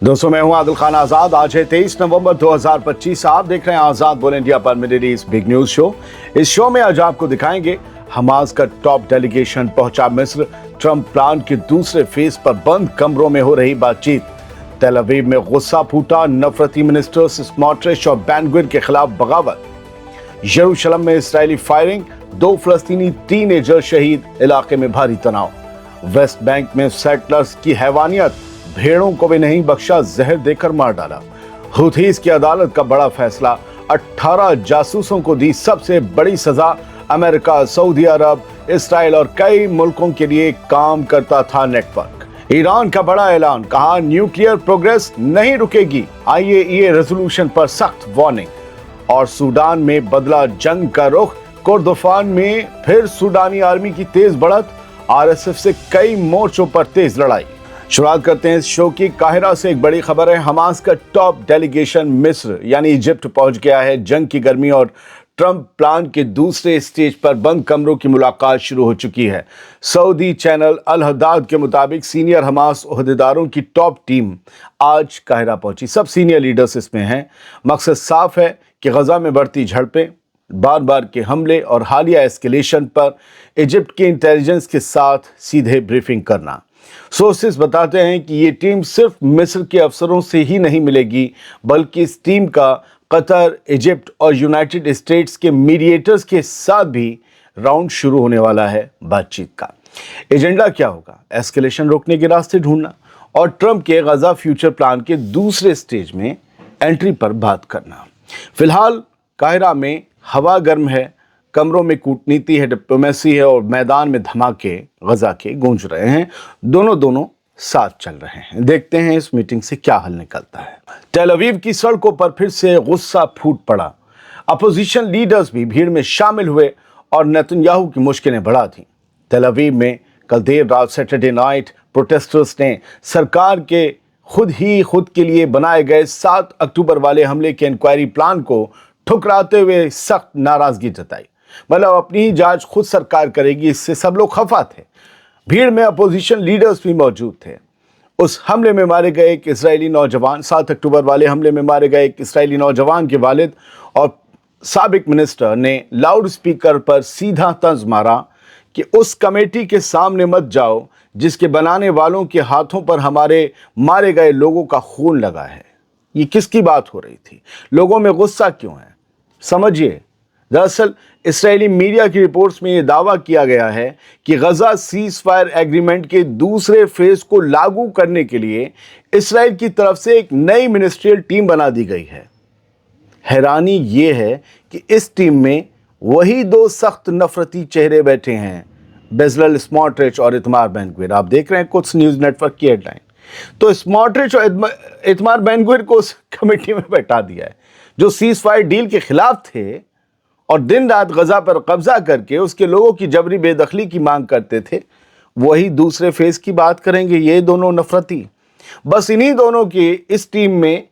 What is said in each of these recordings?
दोस्तों मैं हूं आदिल खान आजाद। आज है 23 नवंबर 2025। आप देख रहे हैं आजाद बोल इंडिया पर middle east big news show. इस शो में आज आपको दिखाएंगे हमास का टॉप डेलीगेशन पहुंचा मिस्र, ट्रंप प्लान के दूसरे फेज पर बंद कमरों में हो रही बातचीत, तेल अवीव में गुस्सा फूटा, नफरती मिनिस्टर्स स्मोट्रिच और बेन गुविर के खिलाफ बगावत, यरूशलेम में इस्राएली फायरिंग, 2 फलस्तीनी टीनेजर शहीद, इलाके में भारी तनाव, वेस्ट बैंक में सेटलर्स की हैवानियत, भेड़ों को भी नहीं बख्शा, जहर देकर मार डाला, हुथीस की अदालत का बड़ा फैसला, 18 जासूसों को दी सबसे बड़ी सजा, अमेरिका, सऊदी अरब, इसराइल और कई मुल्कों के लिए काम करता था नेटवर्क, ईरान का बड़ा ऐलान, कहा न्यूक्लियर प्रोग्रेस नहीं रुकेगी, आईएईए रेजोल्यूशन पर सख्त वार्निंग, और सूडान में बदला जंग का रुख, कुर्दोफान में फिर सूडानी आर्मी की तेज बढ़त, आरएसएफ से कई मोर्चों पर तेज लड़ाई। शुरुआत करते हैं इस शो की। काहिरा से एक बड़ी खबर है, हमास का टॉप डेलीगेशन मिस्र यानी इजिप्ट पहुंच गया है। जंग की गर्मी और ट्रंप प्लान के दूसरे स्टेज पर बंद कमरों की मुलाकात शुरू हो चुकी है। सऊदी चैनल अल हदाद के मुताबिक सीनियर हमास ओहदेदारों की टॉप टीम आज काहिरा पहुंची। सब सीनियर लीडर्स इसमें हैं। मकसद साफ है कि गजा में बढ़ती झड़पें, बार बार के हमले और हालिया एस्केलेशन पर इजिप्ट के इंटेलिजेंस के साथ सीधे ब्रीफिंग करना। सोर्सेस बताते हैं कि ये टीम सिर्फ मिस्र के अफसरों से ही नहीं मिलेगी, बल्कि इस टीम का कतर, इजिप्ट और यूनाइटेड स्टेट्स के मीडिएटर्स के साथ भी राउंड शुरू होने वाला है बातचीत का। एजेंडा क्या होगा? एस्केलेशन रोकने के रास्ते ढूंढना और ट्रंप के गजा फ्यूचर प्लान के दूसरे स्टेज में एंट्री पर बात करना। फिलहाल काहिरा में हवा गर्म है, कमरों में कूटनीति है, डिप्लोमेसी है और मैदान में धमाके गजा के गूंज रहे हैं। दोनों साथ चल रहे हैं। देखते हैं इस मीटिंग से क्या हल निकलता है। तेल अवीव की सड़कों पर फिर से गुस्सा फूट पड़ा। अपोजिशन लीडर्स भी भीड़ में शामिल हुए और नेतन्याहू की मुश्किलें बढ़ा थीं। तेल अवीव में कल देर रात सैटरडे नाइट प्रोटेस्टर्स ने सरकार के खुद के लिए बनाए गए 7 अक्टूबर वाले हमले के इंक्वायरी प्लान को ठुकराते हुए सख्त नाराजगी जताई। मतलब अपनी ही जांच खुद सरकार करेगी, इससे सब लोग खफा थे। भीड़ में अपोजिशन लीडर्स भी मौजूद थे। उस हमले में मारे गए एक इजरायली नौजवान, 7 अक्टूबर वाले हमले में मारे गए एक इजरायली नौजवान के वालिद और साबिक मिनिस्टर ने लाउड स्पीकर पर सीधा तंज मारा कि उस कमेटी के सामने मत जाओ जिसके बनाने वालों के हाथों पर हमारे मारे गए लोगों का खून लगा है। ये किसकी बात हो रही थी? लोगों में गुस्सा क्यों है? समझिए, दरअसल इस्राएली मीडिया की रिपोर्ट्स में यह दावा किया गया है कि गजा सीज फायर एग्रीमेंट के दूसरे फेज को लागू करने के लिए इस्राएल की तरफ से एक नई मिनिस्ट्रियल टीम बना दी गई है। हैरानी यह है कि इस टीम में वही 2 सख्त नफरती चेहरे बैठे हैं, बेजलल स्मोट्रिच और इतमार बेन गुविर। आप देख रहे हैं कुछ न्यूज़ नेटवर्क की हेडलाइन। तो स्मोट्रिच और इतमार बेन गुविर को उस कमेटी में बैठा दिया है जो सीज फायर डील के खिलाफ थे और दिन रात गजा पर कब्जा करके उसके लोगों की जबरी बेदखली की मांग करते थे। वही दूसरे फेज की बात करेंगे ये दोनों नफरती। बस इन्हीं दोनों की इस टीम में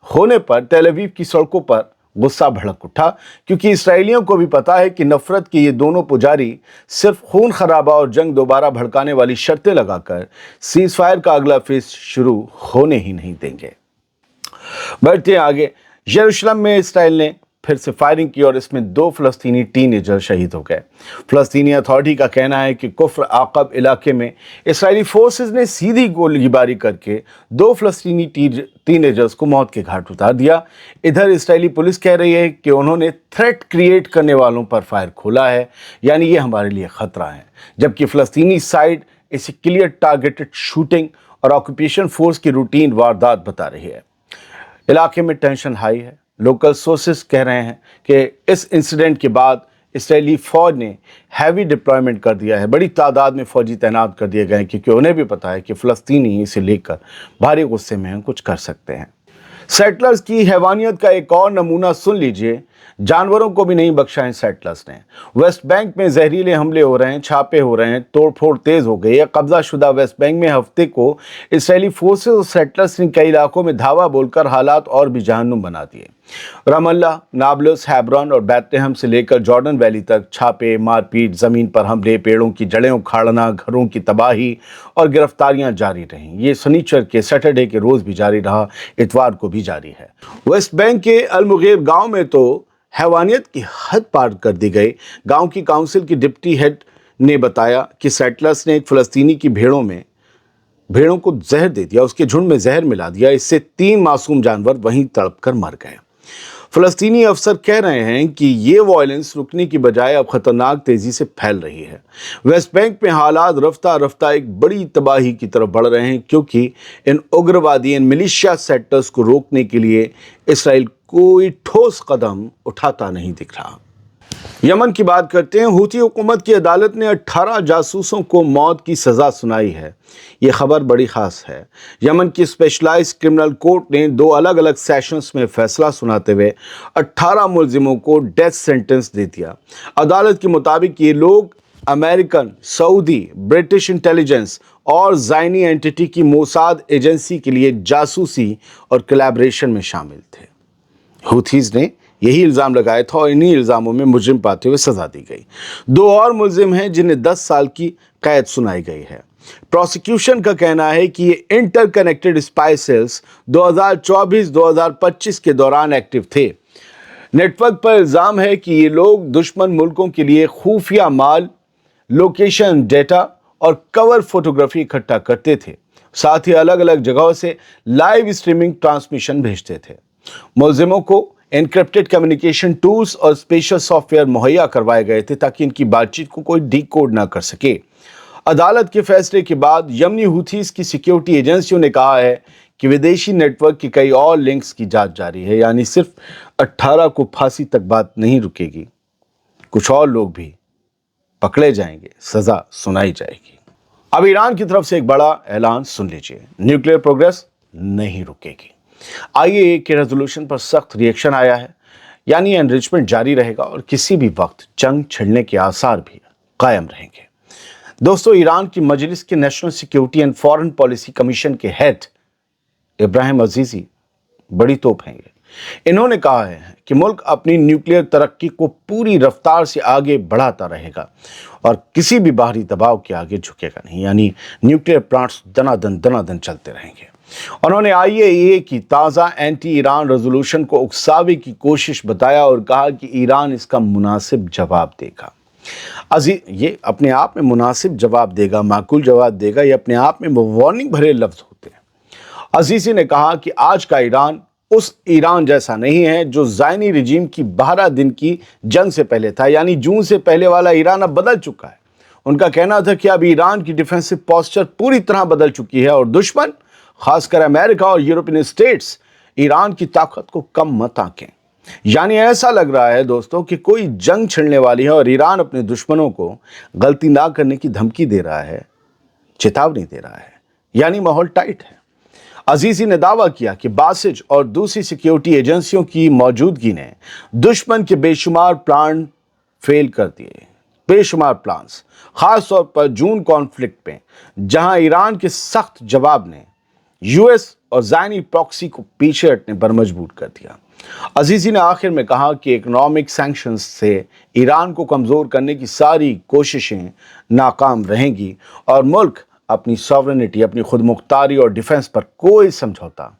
होने पर तेल अवीव की सड़कों पर गुस्सा भड़क उठा, क्योंकि इस्राएलियों को भी पता है कि नफरत के ये दोनों पुजारी सिर्फ खून खराबा और जंग दोबारा भड़काने वाली शर्तें लगाकर सीज फायर का अगला फेज शुरू होने ही नहीं देंगे। बढ़ते हैं आगे। यरूशलेम में इसराइल ने फिर से फायरिंग की और इसमें 2 फलस्तीनी टीनेजर शहीद हो गए। फलस्तीनी अथॉरिटी का कहना है कि कुफ्र आकब इलाके में इसराइली फोर्सेस ने सीधी गोलीबारी करके 2 फलस्तीनी टीनेजर्स को मौत के घाट उतार दिया। इधर इसराइली पुलिस कह रही है कि उन्होंने थ्रेट क्रिएट करने वालों पर फायर खोला है, यानी ये हमारे लिए खतरा है, जबकि फलस्तीनी साइड इसे क्लियर टारगेटेड शूटिंग और ऑक्यूपेशन फोर्स की रूटीन वारदात बता रही है। इलाके में टेंशन हाई है। लोकल सोर्सेस कह रहे हैं कि इस इंसिडेंट के बाद इसराइली फौज ने हैवी डिप्लॉयमेंट कर दिया है। बड़ी तादाद में फौजी तैनात कर दिए गए हैं, क्योंकि उन्हें भी पता है कि फ़लस्तीनी इसे लेकर भारी गुस्से में कुछ कर सकते हैं। सेटलर्स की हैवानियत का एक और नमूना सुन लीजिए। जानवरों को भी नहीं बख्शा है सेटलर्स ने। वेस्ट बैंक में जहरीले हमले हो रहे हैं, छापे हो रहे हैं, तोड़फोड़ तेज हो गई है। कब्जा शुदा वेस्ट बैंक में हफ्ते को इसराइली फोर्सेस और सेटलर्स ने कई इलाकों में धावा बोलकर हालात और भी जहन्नुम बना दिए। रमल्ला, नाबलस, हैब्रॉन और बैतलहम से लेकर जॉर्डन वैली तक छापे, मारपीट, जमीन पर हमले, पेड़ों की जड़ें उखाड़ना, घरों की तबाही और गिरफ्तारियां जारी रहीं। ये शनिचर के सैटरडे के रोज भी जारी रहा, इतवार को भी जारी है। वेस्ट बैंक के अलमुगैर गांव में तो हैवानियत की हद पार कर दी गई। गांव की काउंसिल की डिप्टी हेड ने बताया कि सेटलर्स ने एक फलस्तीनी की भेड़ों को जहर दे दिया, उसके झुंड में जहर मिला दिया। इससे 3 मासूम जानवर वहीं तड़प कर मर गए। फलस्तीनी अफसर कह रहे हैं कि ये वायलेंस रुकने की बजाय अब खतरनाक तेजी से फैल रही है। वेस्ट बैंक में हालात रफ्ता रफ्ता एक बड़ी तबाही की तरफ बढ़ रहे हैं, क्योंकि इन उग्रवादी मिलिशिया सेटर्स को रोकने के लिए इसराइल कोई ठोस कदम उठाता नहीं दिख रहा। यमन की बात करते हैं। हूथी हुकूमत की अदालत ने 18 जासूसों को मौत की सज़ा सुनाई है। ये खबर बड़ी ख़ास है। यमन की स्पेशलाइज्ड क्रिमिनल कोर्ट ने 2 अलग अलग सेशंस में फैसला सुनाते हुए 18 मुलजिमों को डेथ सेंटेंस दे दिया। अदालत के मुताबिक ये लोग अमेरिकन, सऊदी, ब्रिटिश इंटेलिजेंस और ज़ायनी एंटिटी की मोसाद एजेंसी के लिए जासूसी और कोलैबोरेशन में शामिल थे। हूथीज ने यही इल्ज़ाम लगाया था और इन्हीं इल्ज़ामों में मुजरिम पाते हुए सज़ा दी गई। 2 और मुलजिम हैं जिन्हें 10 साल की कैद सुनाई गई है। प्रोसिक्यूशन का कहना है कि ये इंटरकनेक्टेड स्पाई सेल्स 2024-2025 के दौरान एक्टिव थे। नेटवर्क पर इल्ज़ाम है कि ये लोग दुश्मन मुल्कों के लिए खुफिया माल, लोकेशन डेटा और कवर फोटोग्राफी इकट्ठा करते थे। साथ ही अलग अलग जगहों से लाइव स्ट्रीमिंग ट्रांसमिशन भेजते थे। मुलजिमों को एनक्रिप्टेड कम्युनिकेशन टूल्स और स्पेशल सॉफ्टवेयर मुहैया करवाए गए थे ताकि इनकी बातचीत को कोई डिकोड ना कर सके। अदालत के फैसले के बाद यमनी हुथीज की सिक्योरिटी एजेंसियों ने कहा है कि विदेशी नेटवर्क की कई और लिंक्स की जांच जारी है। यानी सिर्फ 18 को फांसी तक बात नहीं रुकेगी, कुछ और लोग भी पकड़े जाएंगे, सजा सुनाई जाएगी। अब ईरान की तरफ से एक बड़ा ऐलान सुन लीजिए, न्यूक्लियर प्रोग्रेस नहीं रुकेगी। आईएए के रेजोल्यूशन पर सख्त रिएक्शन आया है, यानी एनरिचमेंट जारी रहेगा और किसी भी वक्त जंग छिड़ने के आसार भी कायम रहेंगे। दोस्तों, ईरान की मजलिस के national security and foreign policy commission के हेड इब्राहिम अजीजी बड़ी तोप हैं। इन्होंने कहा है कि मुल्क अपनी न्यूक्लियर तरक्की को पूरी रफ्तार से आगे बढ़ाता रहेगा और किसी भी बाहरी दबाव के आगे झुकेगा नहीं, यानी न्यूक्लियर प्लांट्स दनादन चलते रहेंगे। उन्होंने आईएए की ताज़ा एंटी ईरान रेजोल्यूशन को उकसावे की कोशिश बताया और कहा कि ईरान इसका मुनासिब जवाब देगा। ये अपने आप में मुनासिब जवाब देगा, माकूल जवाब देगा, ये अपने आप में वार्निंग भरे लफ्ज होते हैं। अजीजी ने कहा कि आज का ईरान उस ईरान जैसा नहीं है जो ज़ायनी रिजीम की 12 दिन की जंग से पहले था, यानी जून से पहले वाला ईरान अब बदल चुका है। उनका कहना था कि अब ईरान की डिफेंसिव पोस्चर पूरी तरह बदल चुकी है और दुश्मन, खासकर अमेरिका और यूरोपियन स्टेट्स, ईरान की ताकत को कम मत आंकें। यानी ऐसा लग रहा है दोस्तों कि कोई जंग छिड़ने वाली है और ईरान अपने दुश्मनों को गलती ना करने की धमकी दे रहा है, चेतावनी दे रहा है, यानी माहौल टाइट है। अजीजी ने दावा किया कि बासिज और दूसरी सिक्योरिटी एजेंसियों की मौजूदगी ने दुश्मन के बेशुमार प्लान फेल कर दिए, बेशुमार प्लान्स, खास तौर पर जून कॉन्फ्लिक्ट में, जहां ईरान के सख्त जवाब ने यूएस और ज़ायनी प्रॉक्सी को पीछे हटने पर मजबूर कर दिया। अजीजी ने आखिर में कहा कि इकोनॉमिक सैंक्शंस से ईरान को कमज़ोर करने की सारी कोशिशें नाकाम रहेंगी और मुल्क अपनी सॉवरेनिटी, अपनी खुदमुख्तारी और डिफेंस पर कोई समझौता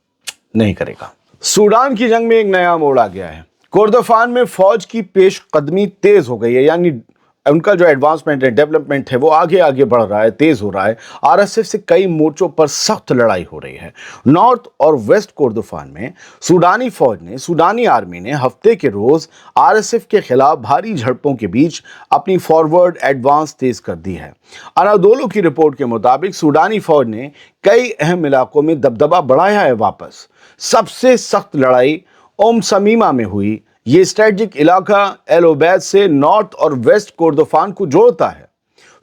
नहीं करेगा। सूडान की जंग में एक नया मोड़ आ गया है। कोर्दोफान में फौज की पेशकदमी तेज हो गई है, यानी उनका जो एडवांसमेंट है, डेवलपमेंट है, वो आगे बढ़ रहा है, तेज हो रहा है। आरएसएफ से कई मोर्चों पर सख्त लड़ाई हो रही है। नॉर्थ और वेस्ट कोर्दोफान में सूडानी आर्मी ने हफ्ते के रोज आरएसएफ के खिलाफ भारी झड़पों के बीच अपनी फॉरवर्ड एडवांस तेज कर दी है। अनादोलो की रिपोर्ट के मुताबिक सूडानी फौज ने कई अहम इलाकों में दबदबा बढ़ाया है वापस। सबसे सख्त लड़ाई समीमा में हुई। ये स्ट्रेटेजिक इलाका एल ओबैद से नॉर्थ और वेस्ट कोर्दोफान को जोड़ता है।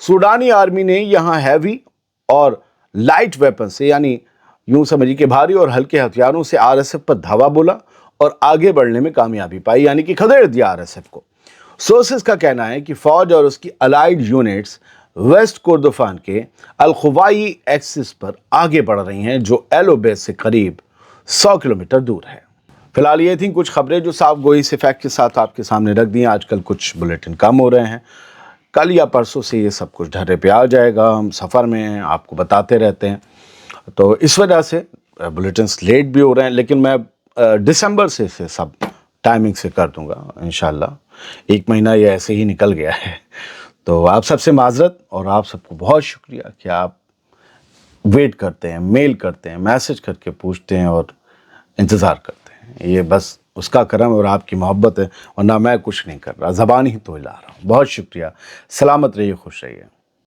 सूडानी आर्मी ने यहां हैवी और लाइट वेपन से, यानी यूं समझिए कि भारी और हल्के हथियारों से आरएसएफ पर धावा बोला اور آگے بڑھنے میں کامیابی پائی، یعنی کہ خدیر دیا RSF کو۔ سورسز کا کہنا ہے کہ فوج اور اس کی الائیڈ یونٹس ویسٹ کردفان کے الخوائی ایکسس پر آگے بڑھ رہی ہیں، جو ایلو بیس سے قریب 100 کلومیٹر دور ہے۔ فی الحال یہ تھیں کچھ خبریں جو صاف گوئی سے فیکٹ کے ساتھ آپ کے سامنے رکھ دی ہیں۔ آج کل کچھ بلیٹن کم ہو رہے ہیں، کل یا پرسوں سے یہ سب کچھ ڈھرے پہ آ جائے گا۔ ہم سفر میں ہیں، آپ کو بتاتے رہتے ہیں، تو اس وجہ سے بلیٹنس لیٹ بھی ہو رہے ہیں، لیکن میں دسمبر سے سب ٹائمنگ سے کر دوں گا انشاءاللہ۔ ایک مہینہ یہ ایسے ہی نکل گیا ہے، تو آپ سب سے معذرت، اور آپ سب کو بہت شکریہ کہ آپ ویٹ کرتے ہیں، میل کرتے ہیں، میسج کر کے پوچھتے ہیں اور انتظار کرتے ہیں۔ یہ بس اس کا کرم اور آپ کی محبت ہے، ورنہ میں کچھ نہیں کر رہا، زبان ہی تو ہلا رہا ہوں۔ بہت شکریہ، سلامت رہیے، خوش رہیے۔